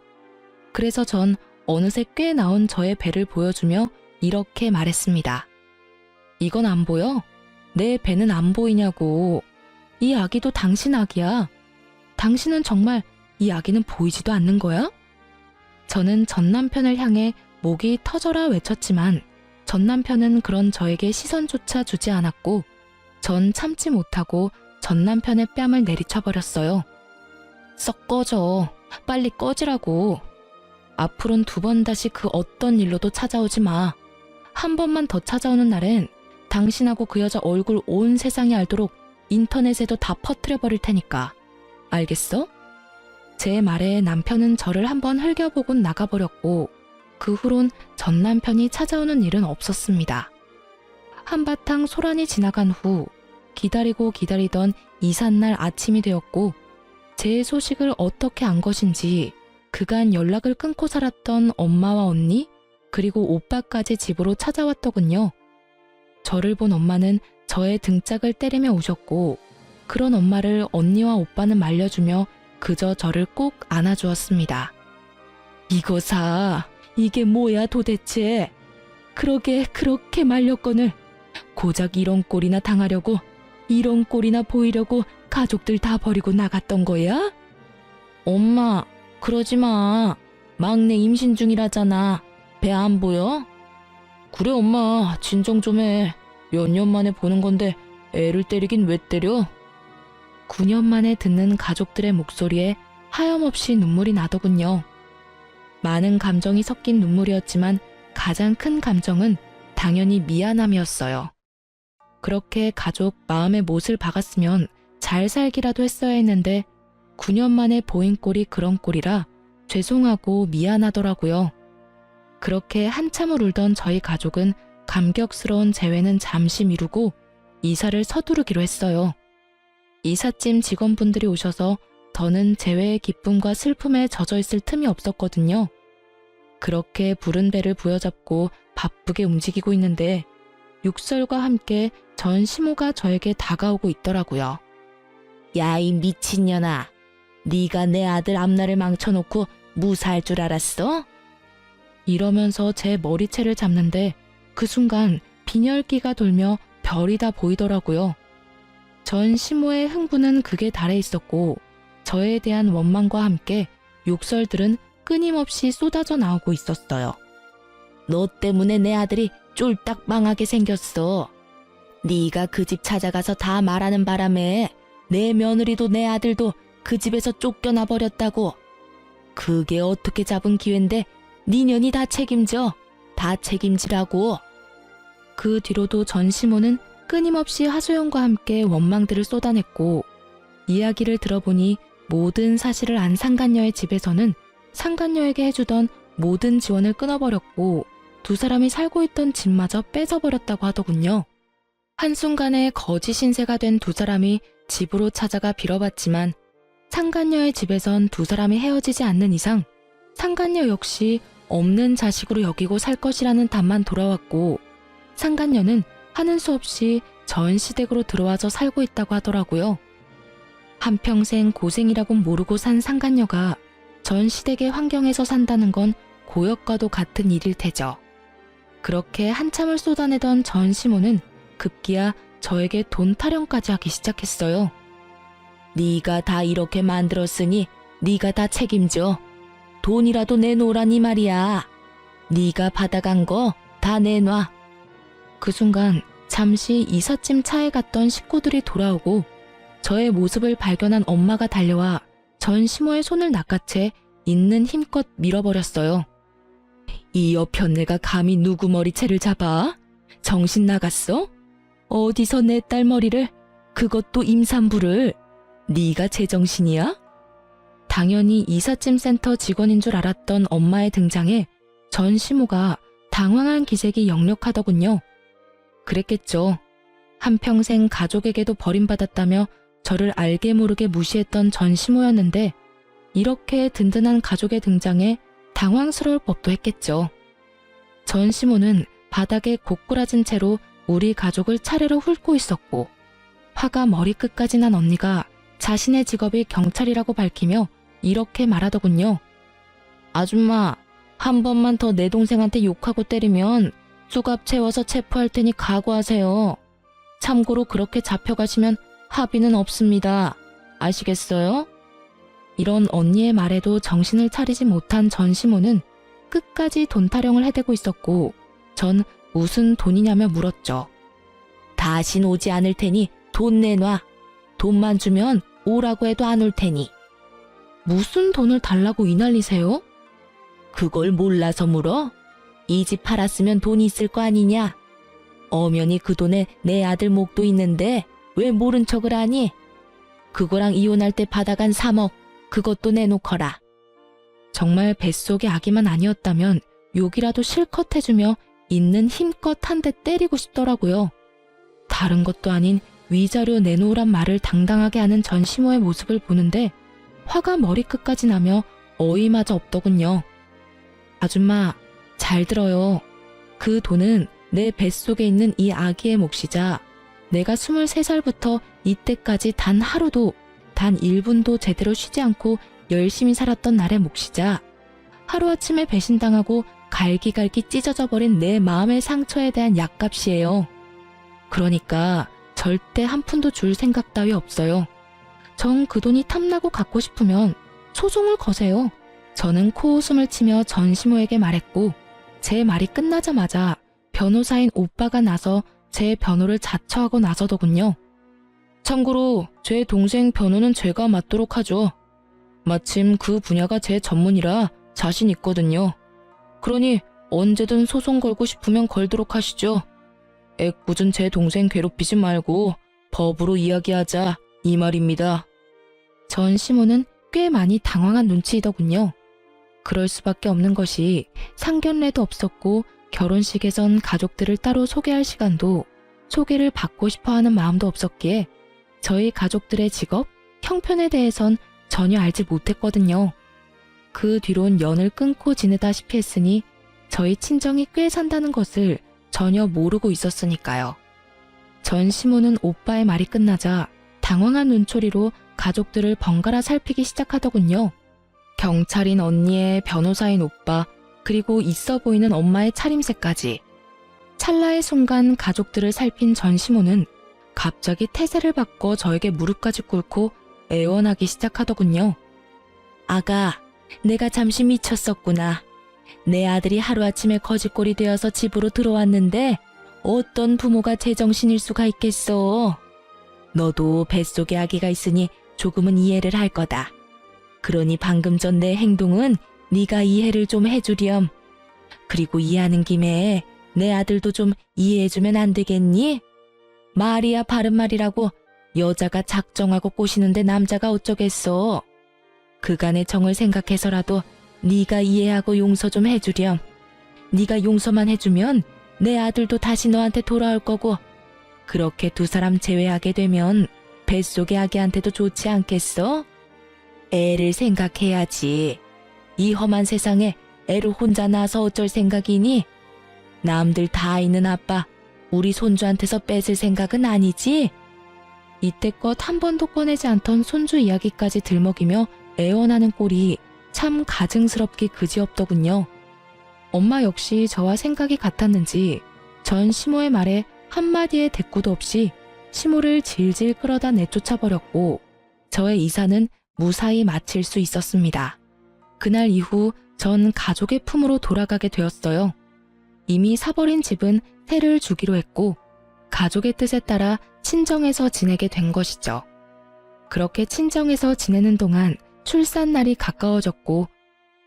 그래서 전 어느새 꽤 나온 저의 배를 보여주며 이렇게 말했습니다. 이건 안 보여? 내 배는 안 보이냐고. 이 아기도 당신 아기야. 당신은 정말 이 아기는 보이지도 않는 거야? 저는 전 남편을 향해 목이 터져라 외쳤지만 전 남편은 그런 저에게 시선조차 주지 않았고 전 참지 못하고 전 남편의 뺨을 내리쳐버렸어요. 썩 꺼져. 빨리 꺼지라고. 앞으론 2번 다시 그 어떤 일로도 찾아오지 마. 한 번만 더 찾아오는 날엔 당신하고 그 여자 얼굴 온 세상이 알도록 인터넷에도 다 퍼뜨려버릴 테니까. 알겠어? 제 말에 남편은 저를 한번 흘겨보곤 나가버렸고 그 후론 전 남편이 찾아오는 일은 없었습니다. 한바탕 소란이 지나간 후 기다리고 기다리던 이삿날 아침이 되었고 제 소식을 어떻게 안 것인지 그간 연락을 끊고 살았던 엄마와 언니 그리고 오빠까지 집으로 찾아왔더군요. 저를 본 엄마는 저의 등짝을 때리며 우셨고 그런 엄마를 언니와 오빠는 말려주며 그저 저를 꼭 안아주었습니다. 이거사, 이게 뭐야 도대체. 그러게 그렇게 말렸거늘 고작 이런 꼴이나 당하려고 이런 꼴이나 보이려고 가족들 다 버리고 나갔던 거야? 엄마, 그러지 마. 막내 임신 중이라잖아. 배 안 보여? 그래 엄마, 진정 좀 해. 몇 년 만에 보는 건데 애를 때리긴 왜 때려? 9년 만에 듣는 가족들의 목소리에 하염없이 눈물이 나더군요. 많은 감정이 섞인 눈물이었지만 가장 큰 감정은 당연히 미안함이었어요. 그렇게 가족 마음에 못을 박았으면 잘 살기라도 했어야 했는데 9년 만에 보인 꼴이 그런 꼴이라 죄송하고 미안하더라고요. 그렇게 한참을 울던 저희 가족은 감격스러운 재회는 잠시 미루고 이사를 서두르기로 했어요. 이삿짐 직원분들이 오셔서 더는 재회의 기쁨과 슬픔에 젖어있을 틈이 없었거든요. 그렇게 부른 배를 부여잡고 바쁘게 움직이고 있는데 육설과 함께 전 시모가 저에게 다가오고 있더라고요. 야, 이 미친년아. 네가 내 아들 앞날을 망쳐놓고 무사할 줄 알았어? 이러면서 제 머리채를 잡는데 그 순간 빈혈기가 돌며 별이 다 보이더라고요. 전 시모의 흥분은 극에 달해 있었고 저에 대한 원망과 함께 욕설들은 끊임없이 쏟아져 나오고 있었어요. 너 때문에 내 아들이 쫄딱 망하게 생겼어. 네가 그 집 찾아가서 다 말하는 바람에 내 며느리도 내 아들도 그 집에서 쫓겨나 버렸다고. 그게 어떻게 잡은 기회인데 네 년이 다 책임져. 다 책임지라고. 그 뒤로도 전 시모는 끊임없이 하소연과 함께 원망들을 쏟아냈고 이야기를 들어보니 모든 사실을 안 상간녀의 집에서는 상간녀에게 해주던 모든 지원을 끊어버렸고 두 사람이 살고 있던 집마저 뺏어버렸다고 하더군요. 한순간에 거지 신세가 된 두 사람이 집으로 찾아가 빌어봤지만 상간녀의 집에선 두 사람이 헤어지지 않는 이상 상간녀 역시 없는 자식으로 여기고 살 것이라는 답만 돌아왔고 상간녀는 하는 수 없이 전시댁으로 들어와서 살고 있다고 하더라고요. 한평생 고생이라곤 모르고 산 상간녀가 전시댁의 환경에서 산다는 건 고역과도 같은 일일 테죠. 그렇게 한참을 쏟아내던 전시모는 급기야 저에게 돈 타령까지 하기 시작했어요. 네가 다 이렇게 만들었으니 네가 다 책임져. 돈이라도 내놓으라니 말이야. 네가 받아간 거 다 내놔. 그 순간 잠시 이삿짐 차에 갔던 식구들이 돌아오고 저의 모습을 발견한 엄마가 달려와 전시모의 손을 낚아채 있는 힘껏 밀어버렸어요. 이 여편네가 감히 누구 머리채를 잡아? 정신 나갔어? 어디서 내 딸 머리를, 그것도 임산부를. 네가 제정신이야? 당연히 이삿짐 센터 직원인 줄 알았던 엄마의 등장에 전시모가 당황한 기색이 역력하더군요. 그랬겠죠. 한평생 가족에게도 버림받았다며 저를 알게 모르게 무시했던 전시모였는데 이렇게 든든한 가족의 등장에 당황스러울 법도 했겠죠. 전시모는 바닥에 고꾸라진 채로 우리 가족을 차례로 훑고 있었고 화가 머리끝까지 난 언니가 자신의 직업이 경찰이라고 밝히며 이렇게 말하더군요. 아줌마, 한 번만 더 내 동생한테 욕하고 때리면 수갑 채워서 체포할 테니 각오하세요. 참고로 그렇게 잡혀가시면 합의는 없습니다. 아시겠어요? 이런 언니의 말에도 정신을 차리지 못한 전시모는 끝까지 돈 타령을 해대고 있었고 전 무슨 돈이냐며 물었죠. 다신 오지 않을 테니 돈 내놔. 돈만 주면 오라고 해도 안 올 테니. 무슨 돈을 달라고 이 난리세요? 그걸 몰라서 물어? 이 집 팔았으면 돈이 있을 거 아니냐? 엄연히 그 돈에 내 아들 목도 있는데 왜 모른 척을 하니? 그거랑 이혼할 때 받아간 3억, 그것도 내놓거라. 정말 뱃속의 아기만 아니었다면 욕이라도 실컷 해주며 있는 힘껏 한 대 때리고 싶더라고요. 다른 것도 아닌 위자료 내놓으란 말을 당당하게 하는 전시모의 모습을 보는데 화가 머리끝까지 나며 어이마저 없더군요. 아줌마, 잘 들어요. 그 돈은 내 뱃속에 있는 이 아기의 몫이자 내가 23살부터 이때까지 단 하루도, 단 1분도 제대로 쉬지 않고 열심히 살았던 날의 몫이자 하루아침에 배신당하고 갈기갈기 찢어져 버린 내 마음의 상처에 대한 약값이에요. 그러니까 절대 한 푼도 줄 생각 따위 없어요. 정 그 돈이 탐나고 갖고 싶으면 소송을 거세요. 저는 코웃음을 치며 전시모에게 말했고 제 말이 끝나자마자 변호사인 오빠가 나서 제 변호를 자처하고 나서더군요. 참고로 제 동생 변호는 제가 맡도록 하죠. 마침 그 분야가 제 전문이라 자신 있거든요. 그러니 언제든 소송 걸고 싶으면 걸도록 하시죠. 애꿎은 제 동생 괴롭히지 말고 법으로 이야기하자, 이 말입니다. 전시모는 꽤 많이 당황한 눈치이더군요. 그럴 수밖에 없는 것이 상견례도 없었고 결혼식에선 가족들을 따로 소개할 시간도 소개를 받고 싶어하는 마음도 없었기에 저희 가족들의 직업, 형편에 대해선 전혀 알지 못했거든요. 그 뒤론 연을 끊고 지내다시피 했으니 저희 친정이 꽤 산다는 것을 전혀 모르고 있었으니까요. 전시모는 오빠의 말이 끝나자 당황한 눈초리로 가족들을 번갈아 살피기 시작하더군요. 경찰인 언니의 변호사인 오빠, 그리고 있어 보이는 엄마의 차림새까지. 찰나의 순간 가족들을 살핀 전시모는 갑자기 태세를 바꿔 저에게 무릎까지 꿇고 애원하기 시작하더군요. 아가, 내가 잠시 미쳤었구나. 내 아들이 하루아침에 거지꼴이 되어서 집으로 들어왔는데 어떤 부모가 제정신일 수가 있겠어. 너도 뱃속에 아기가 있으니 조금은 이해를 할 거다. 그러니 방금 전 내 행동은 네가 이해를 좀 해주렴. 그리고 이해하는 김에 내 아들도 좀 이해해주면 안 되겠니? 말이야 바른 말이라고. 여자가 작정하고 꼬시는데 남자가 어쩌겠어. 그간의 정을 생각해서라도 네가 이해하고 용서 좀 해주렴. 네가 용서만 해주면 내 아들도 다시 너한테 돌아올 거고, 그렇게 두 사람 제외하게 되면 뱃속의 아기한테도 좋지 않겠어? 애를 생각해야지. 이 험한 세상에 애를 혼자 낳아서 어쩔 생각이니? 남들 다 있는 아빠, 우리 손주한테서 뺏을 생각은 아니지? 이때껏 한 번도 꺼내지 않던 손주 이야기까지 들먹이며 애원하는 꼴이 참 가증스럽기 그지없더군요. 엄마 역시 저와 생각이 같았는지 전 시모의 말에 한마디의 대꾸도 없이 시모를 질질 끌어다 내쫓아버렸고 저의 이사는 무사히 마칠 수 있었습니다. 그날 이후 전 가족의 품으로 돌아가게 되었어요. 이미 사버린 집은 세를 주기로 했고 가족의 뜻에 따라 친정에서 지내게 된 것이죠. 그렇게 친정에서 지내는 동안 출산 날이 가까워졌고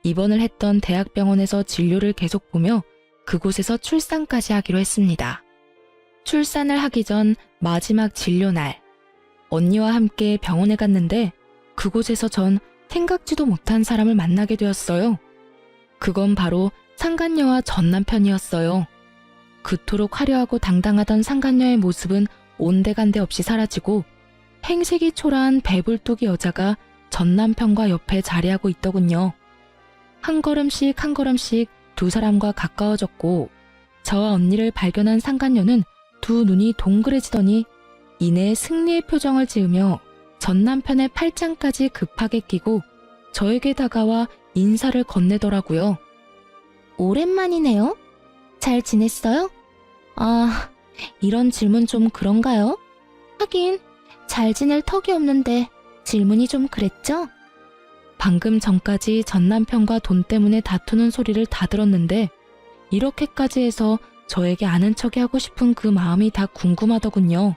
입원을 했던 대학병원에서 진료를 계속 보며 그곳에서 출산까지 하기로 했습니다. 출산을 하기 전 마지막 진료 날, 언니와 함께 병원에 갔는데 그곳에서 전 생각지도 못한 사람을 만나게 되었어요. 그건 바로 상간녀와 전 남편이었어요. 그토록 화려하고 당당하던 상간녀의 모습은 온데간데 없이 사라지고 행색이 초라한 배불뚝이 여자가 전 남편과 옆에 자리하고 있더군요. 한 걸음씩 한 걸음씩 두 사람과 가까워졌고 저와 언니를 발견한 상간녀는 두 눈이 동그래지더니 이내 승리의 표정을 지으며 전 남편의 팔짱까지 급하게 끼고 저에게 다가와 인사를 건네더라고요. 오랜만이네요. 잘 지냈어요? 아, 이런 질문 좀 그런가요? 하긴 잘 지낼 턱이 없는데 질문이 좀 그랬죠? 방금 전까지 전 남편과 돈 때문에 다투는 소리를 다 들었는데 이렇게까지 해서 저에게 아는 척이 하고 싶은 그 마음이 다 궁금하더군요.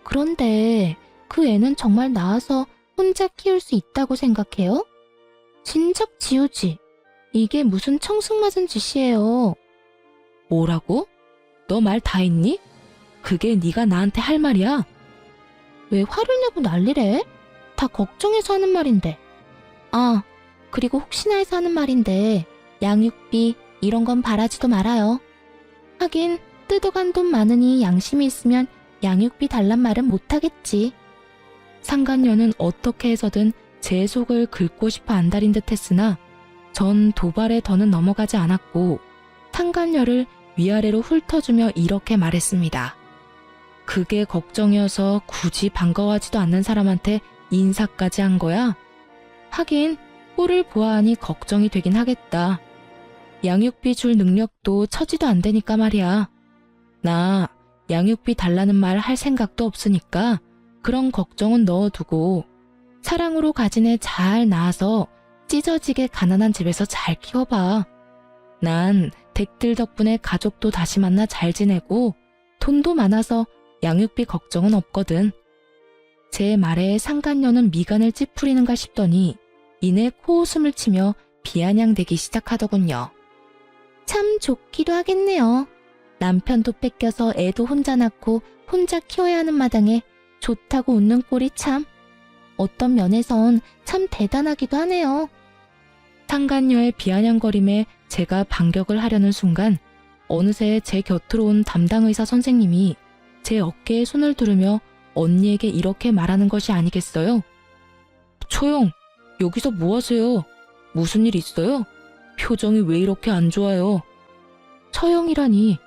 그런데 그 애는 정말 낳아서 혼자 키울 수 있다고 생각해요? 진작 지우지. 이게 무슨 청승맞은 짓이에요. 뭐라고? 너 말 다 했니? 그게 네가 나한테 할 말이야? 왜 화를 내고 난리래? 다 걱정해서 하는 말인데. 아, 그리고 혹시나 해서 하는 말인데 양육비 이런 건 바라지도 말아요. 하긴 뜯어간 돈 많으니 양심이 있으면 양육비 달란 말은 못하겠지. 상간녀는 어떻게 해서든 제 속을 긁고 싶어 안달인 듯 했으나 전 도발에 더는 넘어가지 않았고 상간녀를 위아래로 훑어주며 이렇게 말했습니다. 그게 걱정이어서 굳이 반가워하지도 않는 사람한테 인사까지 한 거야? 하긴 꼴을 보아하니 걱정이 되긴 하겠다. 양육비 줄 능력도 처지도 안 되니까 말이야. 나 양육비 달라는 말 할 생각도 없으니까 그런 걱정은 넣어두고 사랑으로 가진 애 잘 낳아서 찢어지게 가난한 집에서 잘 키워봐. 난 댁들 덕분에 가족도 다시 만나 잘 지내고 돈도 많아서 양육비 걱정은 없거든. 제 말에 상간녀는 미간을 찌푸리는가 싶더니 이내 코웃음을 치며 비아냥대기 시작하더군요. 참 좋기도 하겠네요. 남편도 뺏겨서 애도 혼자 낳고 혼자 키워야 하는 마당에 좋다고 웃는 꼴이 참. 어떤 면에선 참 대단하기도 하네요. 상간녀의 비아냥거림에 제가 반격을 하려는 순간 어느새 제 곁으로 온 담당 의사 선생님이 제 어깨에 손을 두르며 언니에게 이렇게 말하는 것이 아니겠어요? 초영, 여기서 뭐 하세요? 무슨 일 있어요? 표정이 왜 이렇게 안 좋아요? 처영이라니.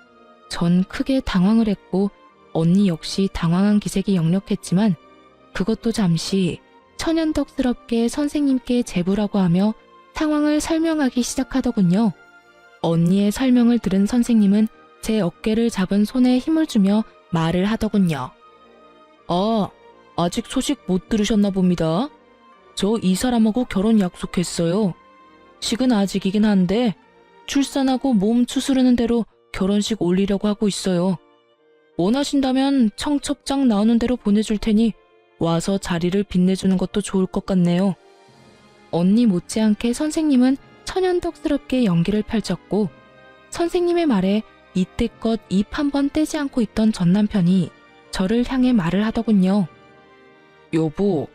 전 크게 당황을 했고 언니 역시 당황한 기색이 역력했지만 그것도 잠시 천연덕스럽게 선생님께 제부라고 하며 상황을 설명하기 시작하더군요. 언니의 설명을 들은 선생님은 제 어깨를 잡은 손에 힘을 주며 말을 하더군요. 아, 아직 소식 못 들으셨나 봅니다. 저 이 사람하고 결혼 약속했어요. 식은 아직이긴 한데 출산하고 몸 추스르는 대로 결혼식 올리려고 하고 있어요. 원하신다면 청첩장 나오는 대로 보내줄 테니 와서 자리를 빛내주는 것도 좋을 것 같네요. 언니 못지않게 선생님은 천연덕스럽게 연기를 펼쳤고 선생님의 말에 이때껏 입 한 번 떼지 않고 있던 전 남편이 저를 향해 말을 하더군요. 여보,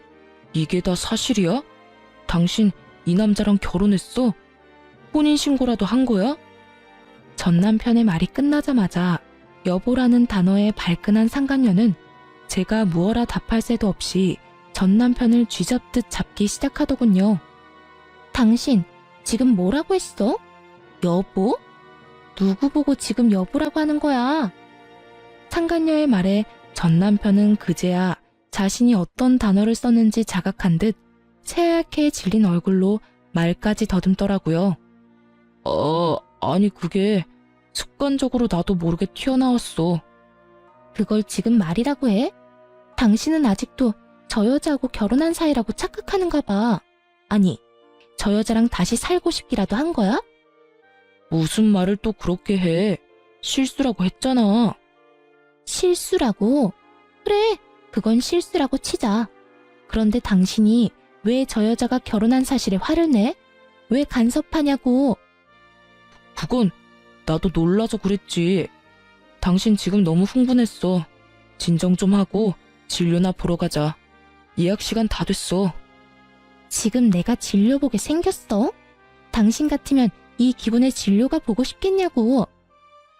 이게 다 사실이야? 당신 이 남자랑 결혼했어? 혼인신고라도 한 거야? 전 남편의 말이 끝나자마자 여보라는 단어에 발끈한 상간녀는 제가 무어라 답할 새도 없이 전 남편을 쥐잡듯 잡기 시작하더군요. 당신 지금 뭐라고 했어? 여보? 누구 보고 지금 여보라고 하는 거야? 상간녀의 말에 전 남편은 그제야 자신이 어떤 단어를 썼는지 자각한 듯 새하얗게 질린 얼굴로 말까지 더듬더라고요. 아니 그게 습관적으로 나도 모르게 튀어나왔어. 그걸 지금 말이라고 해? 당신은 아직도 저 여자하고 결혼한 사이라고 착각하는가 봐. 아니, 저 여자랑 다시 살고 싶기라도 한 거야? 무슨 말을 또 그렇게 해. 실수라고 했잖아. 실수라고? 그래, 그건 실수라고 치자. 그런데 당신이 왜 저 여자가 결혼한 사실에 화를 내? 왜 간섭하냐고. 그건 나도 놀라서 그랬지. 당신 지금 너무 흥분했어. 진정 좀 하고 진료나 보러 가자. 예약 시간 다 됐어. 지금 내가 진료 보게 생겼어? 당신 같으면 이 기분에 진료가 보고 싶겠냐고.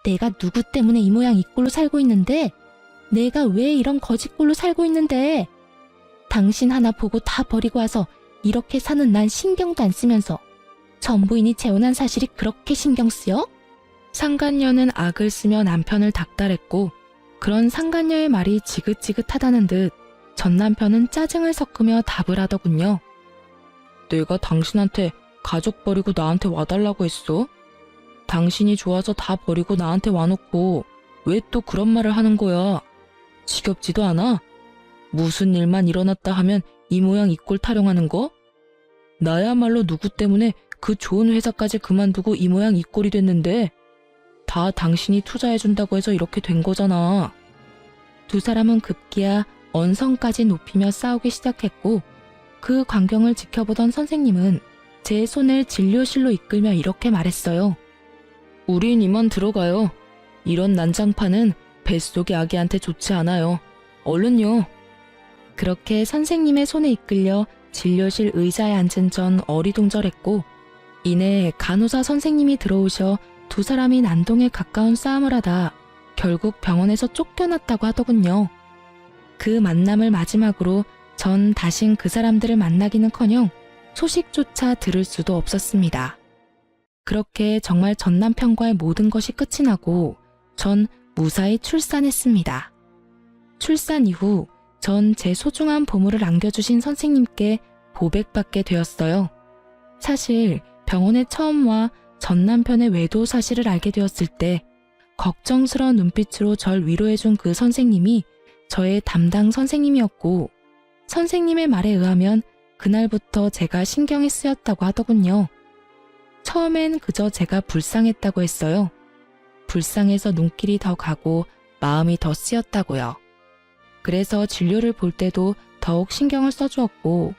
내가 누구 때문에 이 모양 이 꼴로 살고 있는데, 내가 왜 이런 거짓꼴로 살고 있는데, 당신 하나 보고 다 버리고 와서 이렇게 사는 난 신경도 안 쓰면서 전부인이 재혼한 사실이 그렇게 신경 쓰여? 상간녀는 악을 쓰며 남편을 닥달했고 그런 상간녀의 말이 지긋지긋하다는 듯 전 남편은 짜증을 섞으며 답을 하더군요. 내가 당신한테 가족 버리고 나한테 와달라고 했어? 당신이 좋아서 다 버리고 나한테 와놓고 왜 또 그런 말을 하는 거야? 지겹지도 않아? 무슨 일만 일어났다 하면 이 모양 이 꼴 타령하는 거? 나야말로 누구 때문에 그 좋은 회사까지 그만두고 이 모양 이 꼴이 됐는데 다 당신이 투자해준다고 해서 이렇게 된 거잖아. 두 사람은 급기야 언성까지 높이며 싸우기 시작했고 그 광경을 지켜보던 선생님은 제 손을 진료실로 이끌며 이렇게 말했어요. 우린 이만 들어가요. 이런 난장판은 뱃속의 아기한테 좋지 않아요. 얼른요. 그렇게 선생님의 손에 이끌려 진료실 의자에 앉은 전 어리둥절했고 이내 간호사 선생님이 들어오셔 두 사람이 난동에 가까운 싸움을 하다 결국 병원에서 쫓겨났다고 하더군요. 그 만남을 마지막으로 전 다신 그 사람들을 만나기는커녕 소식조차 들을 수도 없었습니다. 그렇게 정말 전 남편과의 모든 것이 끝이 나고 전 무사히 출산했습니다. 출산 이후 전 제 소중한 보물을 안겨주신 선생님께 보백받게 되었어요. 사실 병원에 처음 와 전 남편의 외도 사실을 알게 되었을 때 걱정스러운 눈빛으로 절 위로해준 그 선생님이 저의 담당 선생님이었고 선생님의 말에 의하면 그날부터 제가 신경이 쓰였다고 하더군요. 처음엔 그저 제가 불쌍했다고 했어요. 불쌍해서 눈길이 더 가고 마음이 더 쓰였다고요. 그래서 진료를 볼 때도 더욱 신경을 써주었고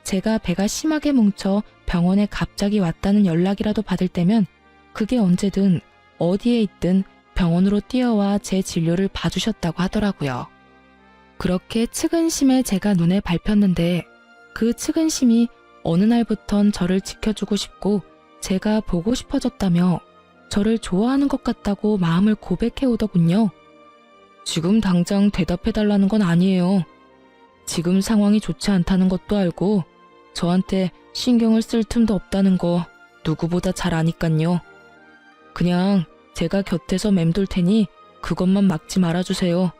제가 배가 심하게 뭉쳐 병원에 갑자기 왔다는 연락이라도 받을 때면 그게 언제든 어디에 있든 병원으로 뛰어와 제 진료를 봐주셨다고 하더라고요. 그렇게 측은심에 제가 눈에 밟혔는데 그 측은심이 어느 날부턴 저를 지켜주고 싶고 제가 보고 싶어졌다며 저를 좋아하는 것 같다고 마음을 고백해 오더군요. 지금 당장 대답해달라는 건 아니에요. 지금 상황이 좋지 않다는 것도 알고 저한테 신경을 쓸 틈도 없다는 거 누구보다 잘 아니깐요. 그냥 제가 곁에서 맴돌 테니 그것만 막지 말아주세요.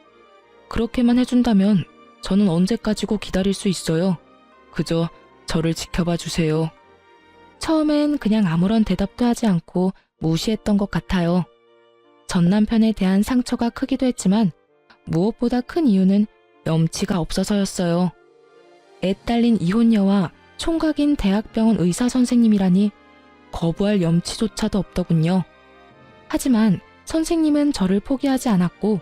그렇게만 해준다면 저는 언제까지고 기다릴 수 있어요. 그저 저를 지켜봐 주세요. 처음엔 그냥 아무런 대답도 하지 않고 무시했던 것 같아요. 전 남편에 대한 상처가 크기도 했지만 무엇보다 큰 이유는 염치가 없어서였어요. 애 딸린 이혼녀와 총각인 대학병원 의사 선생님이라니 거부할 염치조차도 없더군요. 하지만 선생님은 저를 포기하지 않았고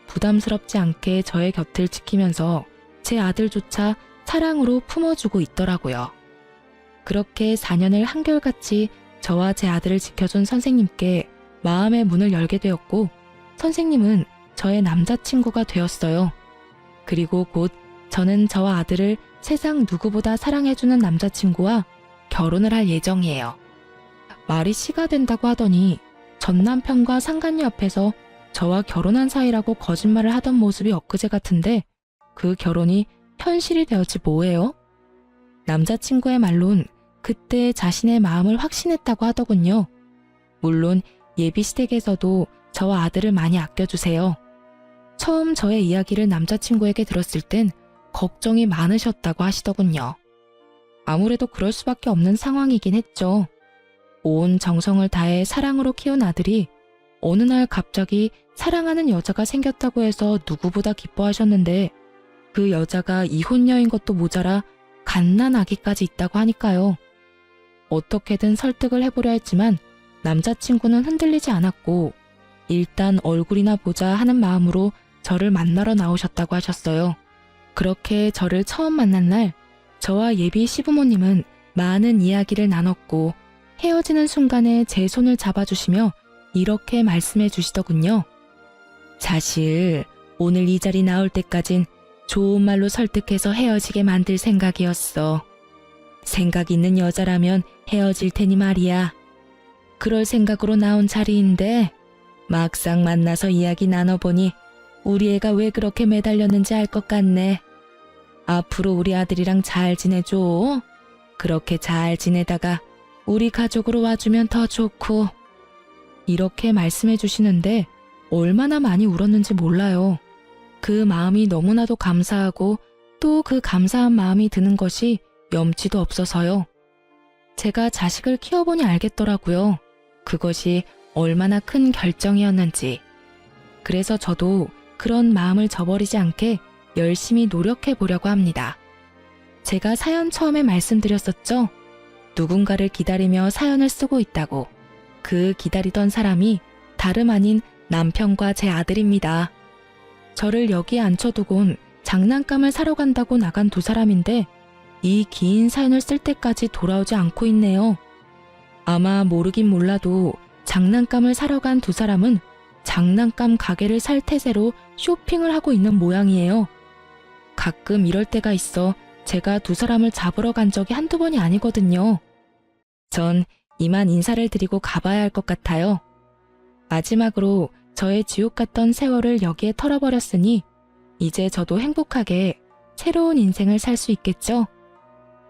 부담스럽지 않게 저의 곁을 지키면서 제 아들조차 사랑으로 품어주고 있더라고요. 그렇게 4년을 한결같이 저와 제 아들을 지켜준 선생님께 마음의 문을 열게 되었고 선생님은 저의 남자친구가 되었어요. 그리고 곧 저는 저와 아들을 세상 누구보다 사랑해주는 남자친구와 결혼을 할 예정이에요. 말이 씨가 된다고 하더니 전 남편과 상간녀 앞에서 저와 결혼한 사이라고 거짓말을 하던 모습이 엊그제 같은데 그 결혼이 현실이 되었지 뭐예요? 남자친구의 말론 그때 자신의 마음을 확신했다고 하더군요. 물론 예비 시댁에서도 저와 아들을 많이 아껴주세요. 처음 저의 이야기를 남자친구에게 들었을 땐 걱정이 많으셨다고 하시더군요. 아무래도 그럴 수밖에 없는 상황이긴 했죠. 온 정성을 다해 사랑으로 키운 아들이 어느 날 갑자기 사랑하는 여자가 생겼다고 해서 누구보다 기뻐하셨는데 그 여자가 이혼녀인 것도 모자라 갓난아기까지 있다고 하니까요. 어떻게든 설득을 해보려 했지만 남자친구는 흔들리지 않았고 일단 얼굴이나 보자 하는 마음으로 저를 만나러 나오셨다고 하셨어요. 그렇게 저를 처음 만난 날 저와 예비 시부모님은 많은 이야기를 나눴고 헤어지는 순간에 제 손을 잡아주시며 이렇게 말씀해 주시더군요. 사실 오늘 이 자리 나올 때까진 좋은 말로 설득해서 헤어지게 만들 생각이었어. 생각 있는 여자라면 헤어질 테니 말이야. 그럴 생각으로 나온 자리인데 막상 만나서 이야기 나눠보니 우리 애가 왜 그렇게 매달렸는지 알 것 같네. 앞으로 우리 아들이랑 잘 지내줘. 그렇게 잘 지내다가 우리 가족으로 와주면 더 좋고. 이렇게 말씀해 주시는데 얼마나 많이 울었는지 몰라요. 그 마음이 너무나도 감사하고 또 그 감사한 마음이 드는 것이 염치도 없어서요. 제가 자식을 키워보니 알겠더라고요. 그것이 얼마나 큰 결정이었는지. 그래서 저도 그런 마음을 저버리지 않게 열심히 노력해 보려고 합니다. 제가 사연 처음에 말씀드렸었죠? 누군가를 기다리며 사연을 쓰고 있다고. 그 기다리던 사람이 다름 아닌 남편과 제 아들입니다. 저를 여기에 앉혀두곤 장난감을 사러 간다고 나간 두 사람인데 이 긴 사연을 쓸 때까지 돌아오지 않고 있네요. 아마 모르긴 몰라도 장난감을 사러 간 두 사람은 장난감 가게를 살 태세로 쇼핑을 하고 있는 모양이에요. 가끔 이럴 때가 있어 제가 두 사람을 잡으러 간 적이 한두 번이 아니거든요. 전 이만 인사를 드리고 가봐야 할 것 같아요. 마지막으로 저의 지옥 같던 세월을 여기에 털어버렸으니 이제 저도 행복하게 새로운 인생을 살 수 있겠죠?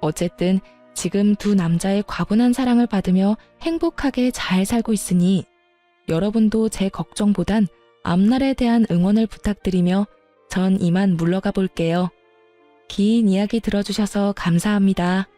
어쨌든 지금 두 남자의 과분한 사랑을 받으며 행복하게 잘 살고 있으니 여러분도 제 걱정보단 앞날에 대한 응원을 부탁드리며 전 이만 물러가 볼게요. 긴 이야기 들어주셔서 감사합니다.